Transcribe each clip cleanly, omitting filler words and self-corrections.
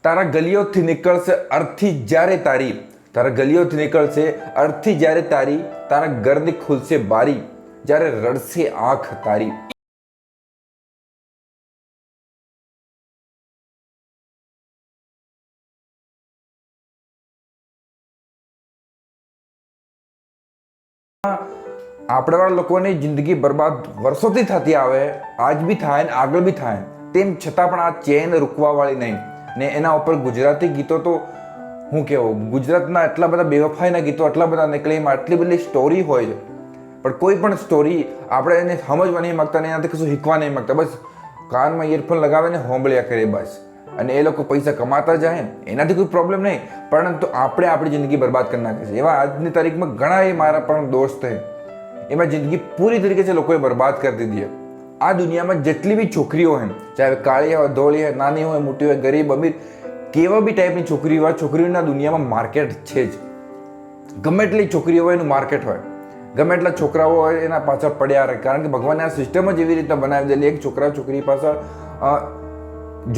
તારા ગલીઓથી નીકળશે અર્થી જ્યારે તારી, તારા ગલીઓથી નીકળશે અર્થી જ્યારે તારી, તારા ઘરની ખુલશે બારી જ્યારે રડશે આંખ તારી. આપણાવાળા લોકોની જિંદગી બરબાદ વર્ષોથી થતી આવે, આજ બી થાય ને આગળ બી થાય, તેમ છતાં પણ આ ચેન રૂકવાવાળી નહીં. ને એના ઉપર ગુજરાતી ગીતો તો હું કહેવું, ગુજરાતના એટલા બધા બેવફાઈના ગીતો એટલા બધા નીકળે, એમાં આટલી બધી સ્ટોરી હોય છે, પણ કોઈ પણ સ્ટોરી આપણે એને સમજવા નહીં માગતા ને એનાથી કશું શીખવા નહીં માગતા. બસ કાનમાં ઇયરફોન લગાવે ને હોંભળ્યા કરે બસ. અને એ લોકો પૈસા કમાતા જાય, એનાથી કોઈ પ્રોબ્લેમ નહીં, પરંતુ આપણે આપણી જિંદગી બરબાદ કરી નાખે છે. એવા આજની તારીખમાં ઘણા એ મારા પણ દોસ્ત છે, એમાં જિંદગી પૂરી તરીકે છે લોકોએ બરબાદ કરી દીધી. આ દુનિયામાં જેટલી બી છોકરીઓ હોય, ચાહે કાળી હોય, ધોળી હોય, નાની હોય, મોટી હોય, ગરીબ અમીર, કેવા બી ટાઈપની છોકરીઓ હોય, છોકરીઓના દુનિયામાં માર્કેટ છે જ. ગમે એટલી છોકરીઓ હોય એનું માર્કેટ હોય, ગમે એટલા છોકરાઓ હોય એના પાછળ પડ્યા રહે. કારણ કે ભગવાને આ સિસ્ટમ જ એવી રીતના બનાવી દેલી, એક છોકરા છોકરી પાછળ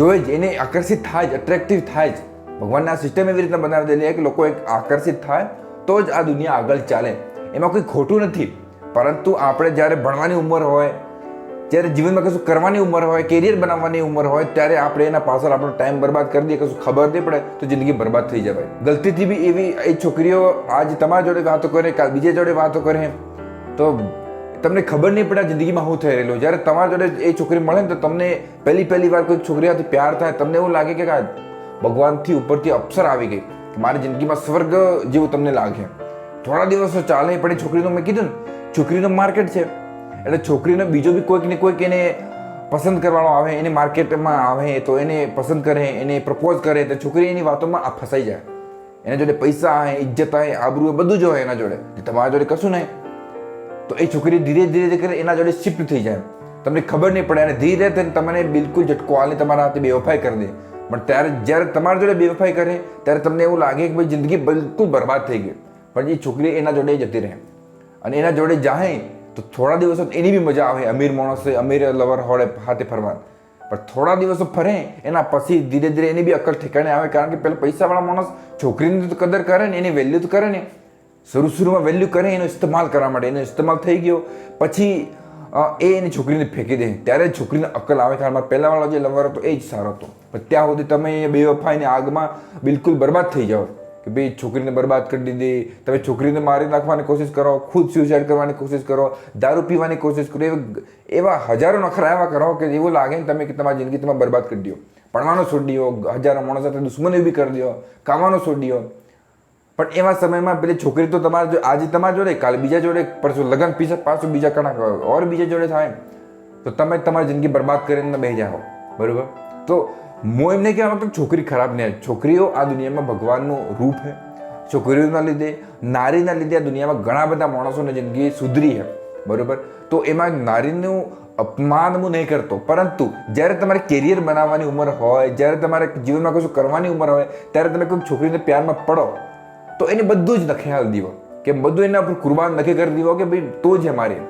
જોઈ જ એને આકર્ષિત થાય જ, અટ્રેક્ટિવ થાય જ. ભગવાનને આ સિસ્ટમ એવી રીતના બનાવી દેલી કે લોકો એક આકર્ષિત થાય તો જ આ દુનિયા આગળ ચાલે. એમાં કોઈ ખોટું નથી, પરંતુ આપણે જ્યારે ભણવાની ઉંમર હોય, જ્યારે જીવનમાં કશું કરવાની ઉંમર હોય, કેરિયર બનાવવાની ઉંમર હોય, ત્યારે આપણે એના પાછળ આપણો ટાઈમ બરબાદ કરી દઈએ, કશું ખબર નહીં પડે તો જિંદગી બરબાદ થઈ જાય. ગલતીથી બી એવી એ છોકરીઓ આજ તમારા જોડે વાતો કરે, કાલ બીજા જોડે વાતો કરે, તો તમને ખબર નહીં પડે જિંદગીમાં શું થઈ રહેલું. જ્યારે તમારા જોડે એ છોકરી મળે ને તો તમને પહેલી વાર કોઈ છોકરી સાથે પ્યાર થાય, તમને એવું લાગે કે ભગવાનથી ઉપરથી અપ્સર આવી ગઈ, મારી જિંદગીમાં સ્વર્ગ જેવું તમને લાગે. થોડા દિવસો ચાલે પણ એ છોકરીનું, મેં કીધું ને, છોકરીનું માર્કેટ છે, એટલે છોકરીને બીજો બી કોઈક ને કોઈક એને પસંદ કરવાનો આવે, એને માર્કેટમાં આવે તો એને પસંદ કરે, એને પ્રપોઝ કરે, તો છોકરી એની વાતોમાં આ ફસાઈ જાય. એના જોડે પૈસા આવે, ઇજ્જત આવે, આબરૂ બધું જ હોય એના જોડે, તમારા જોડે કશું નહીં. તો એ છોકરી ધીરે ધીરે કરે એના જોડે શિફ્ટ થઈ જાય, તમને ખબર નહીં પડે, અને ધીરે ધીરે તમને બિલકુલ ઝટકો આલે, તમારા હાથે બેવફાઈ કરી દે. પણ ત્યારે જ્યારે તમારા જોડે બેવફાઈ કરે ત્યારે તમને એવું લાગે કે ભાઈ જિંદગી બિલકુલ બરબાદ થઈ ગઈ. પણ એ છોકરી એના જોડે જતી રહે, અને એના જોડે જાય તો થોડા દિવસો એની બી મજા આવે, અમીર માણસે અમીર લવર હોડે હાથે ફરવા. પણ થોડા દિવસો ફરે એના પછી ધીરે ધીરે એની બી અક્કલ ઠેકાણે આવે. કારણ કે પેલા પૈસાવાળા માણસ છોકરીની તો કદર કરે ને, એની વેલ્યુ તો કરે ને, શરૂમાં વેલ્યુ કરે, એનો ઇસ્તેમાલ કરવા માટે. એનો ઇસ્તેમાલ થઈ ગયો પછી એ એની છોકરીને ફેંકી દે, ત્યારે છોકરીને અક્કલ આવે કે મારા પહેલાવાળો જે લવર હતો એ જ સારો હતો. પણ ત્યાં સુધી તમે બેવફાઈની આગમાં બિલકુલ બરબાદ થઈ જાઓ કે ભાઈ છોકરીને બરબાદ કરી દીધી. તમે છોકરીને મારી નાખવાની કોશિશ કરો, ખુદ સુસાઇડ કરવાની કોશિશ કરો, દારૂ પીવાની કોશિશ કરો, એવા હજારો નખરા એવા કરો કે એવું લાગે ને તમે કે તમારી જિંદગી તમે બરબાદ કરી દો. ભણવાનો છોડી દો, હજારો માણસ સાથે દુશ્મની બી કરી દો, કામવાનો છોડી દો. પણ એવા સમયમાં પેલી છોકરી તો તમારે આજે તમારા જોડે, કાલે બીજા જોડે, પરસું લગ્ન પીછે પાછું બીજા કણા ઓર બીજા જોડે થાય, તો તમે તમારી જિંદગી બરબાદ કરીને બેસી જાઓ. બરાબર? તો હું એમને કહેવા માંગતો છોકરી ખરાબ નહીં. છોકરીઓ આ દુનિયામાં ભગવાનનું રૂપ છે. છોકરીઓના લીધે, નારીના લીધે આ દુનિયામાં ઘણા બધા માણસોની જિંદગી સુધરી છે. બરાબર? તો એમાં નારીનું અપમાન હું નહીં કરતો, પરંતુ જ્યારે તમારે કેરિયર બનાવવાની ઉંમર હોય, જ્યારે તમારે જીવનમાં કશું કરવાની ઉંમર હોય, ત્યારે તમે કોઈ છોકરીને પ્યારમાં પડો તો એને બધું જ નખ્યાલ દીવો, કે બધું એના પર કુરબાન નક્કી કરી દીવો કે ભાઈ તો જ મારી.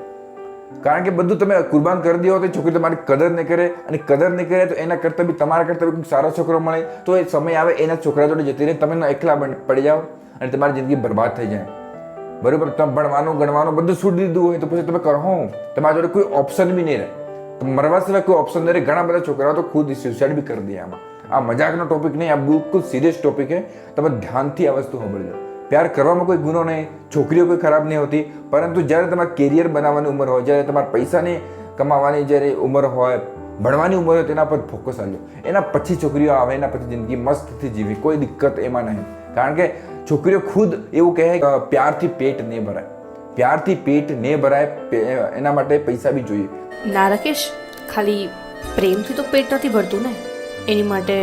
કારણ કે બધું તમે કુરબાન કરી દો તો છોકરી તમારી કદર નહીં કરે, અને કદર નહીં કરે તો એના કરતાં બી તમારા કરતાં બી સારો છોકરો મળે તો એ સમય આવે એના છોકરા જોડે જતી રહે, તમે એકલા પડી જાઓ અને તમારી જિંદગી બરબાદ થઈ જાય. બરાબર? તમે ભણવાનું ગણવાનું બધું છોડી દીધું હોય તો પછી તમે કરો, તમારા જોડે કોઈ ઓપ્શન બી નહીં રહે, મરવા સિવાય કોઈ ઓપ્શન નહીં રહે. ઘણા બધા છોકરાઓ તો ખુદ સુસાઇડ બી કરી દે. આમાં આ મજાકનો ટોપિક નહીં, આ બિલકુલ સિરિયસ ટોપિક છે. તમે ધ્યાનથી આ વસ્તુ સાંભળજો. પ્યાર કરવામાં કોઈ ગુનો નહીં, છોકરીઓ કોઈ ખરાબ નહીં હોતી, પરંતુ જ્યારે તમારે કેરિયર બનાવવાની ઉંમર હોય, જ્યારે તમારે પૈસાની કમાવાની જ્યારે ઉંમર હોય, ભણવાની ઉંમર હોય, તેના પર ફોકસ આવજો. એના પછી છોકરીઓ આવે, એના પછી જિંદગી મસ્તથી જીવી, કોઈ દિક્કત એમાં નહીં. કારણ કે છોકરીઓ ખુદ એવું કહે કે પ્યારથી પેટ નહીં ભરાય, પ્યારથી પેટ નહીં ભરાય, એના માટે પૈસા બી જોઈએ. ના રાકેશ, ખાલી પ્રેમથી તો પેટ નથી ભરતું ને, એની માટે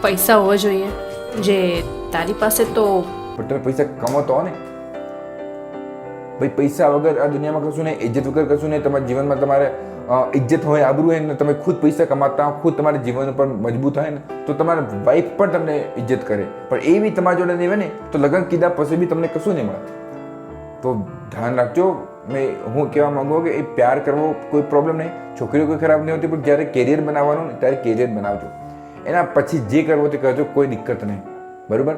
પૈસા હોવા જોઈએ. જે તારી પાસે તો પણ તમે પૈસા કમાતો હો ને ભાઈ, પૈસા વગર આ દુનિયામાં કશું નહીં, ઇજ્જત વગર કશું નહીં. તમારા જીવનમાં તમારે ઇજ્જત હોય, આબરૂ હોય ને, તમે ખુદ પૈસા કમાતા હો, ખુદ તમારા જીવન ઉપર મજબૂત હોય ને, તો તમારા વાઈફ પણ તમને ઇજ્જત કરે. પણ એ બી તમારા જોડે નહીં હોય ને તો લગ્ન કીધા પછી બી તમને કશું નહીં મળે. તો ધ્યાન રાખજો. હું કહેવા માંગુ કે એ પ્યાર કરવો કોઈ પ્રોબ્લેમ નહીં, છોકરીઓ કોઈ ખરાબ નહીં હોતી, પણ જ્યારે કેરિયર બનાવવાનું ને ત્યારે કેરિયર બનાવજો. એના પછી જે કરવો તે કરજો, કોઈ દિક્કત નહીં, બરાબર.